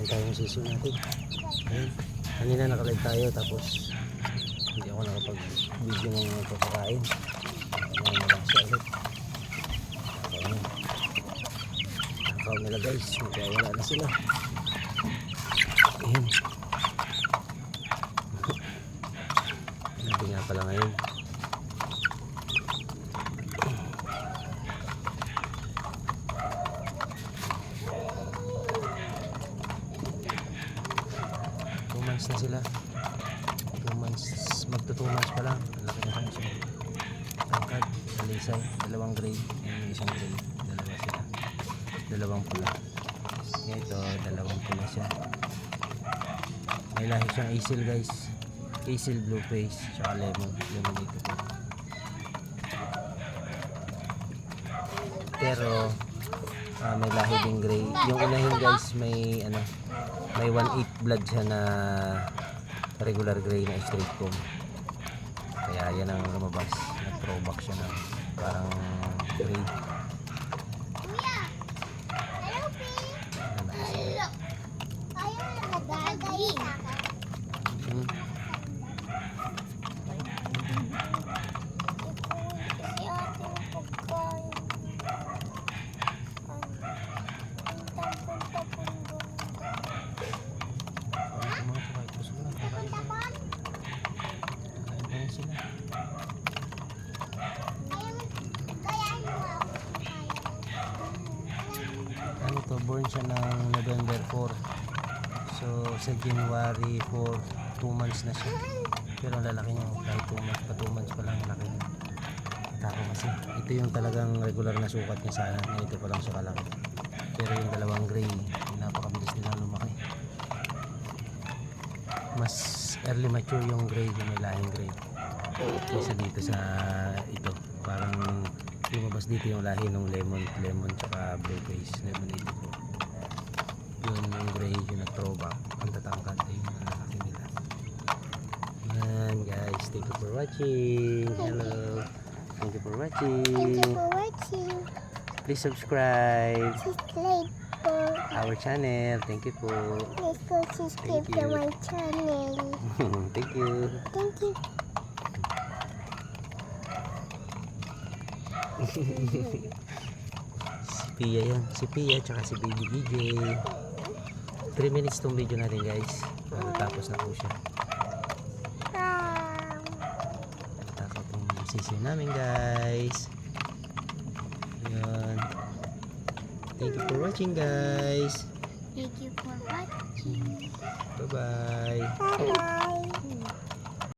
Kain tayo ng sisyo natin. Ayun. Kanina nakalive tayo tapos hindi ako nakapag-video ng mga pagkakain. Nabasa ulit. Ayun. Nakaw nila guys. Magkawala na sila. Ayun. Nabi nga pala ngayon. Months na sila. 2 months, magto 2 months pa lang. Laki na kanya siya. Tangkad, alisay, dalawang grade, yung isang grade, dalawa sila. Dalawang pula. Ito, dalawang pula siya. May lahi siyang asil guys. Asil blue face, tsaka lemon. Lemon dito po. Pero may lahi ding gray. Yung inahin guys may ano, may 1/8 blood siya na regular gray na straight comb. Kaya yan ang lumabas. Nag-throwback siya ng parang gray. Ano to, born siya ng November 4. So sa January 4, 2 months na siya. Pero ang lalaki niya kahit 2 months pa, 2 months pa lang laki niya. Tako kasi ito yung talagang regular na sukat niya sana. Ito pa lang siya kalaki. Pero yung dalawang gray, napakabilis nilang lumaki. Mas early mature yung gray, yung may lahing gray. Kaysa dito sa ito, parang lumabas dito yung lahi ng lemon tsaka blue face. Lemon dito po. Yun yung gray, yung nag-throwback. Ang tatangkad ay yung lalaki nila. Yan guys, thank you for watching. Hello. Thank you for watching. Thank you for watching. Please subscribe Subscribe po. our channel. Thank you po. Please go subscribe Thank to you. my channel. Thank you. Thank you. Si Pia yan. Si Pia tsaka si Baby DJ. 3 minutes tong video natin guys. Tapos na po siya. Tapos itong sisiyo namin guys. Ayan. Thank you for watching guys. Thank you for watching. Bye bye. Bye-bye.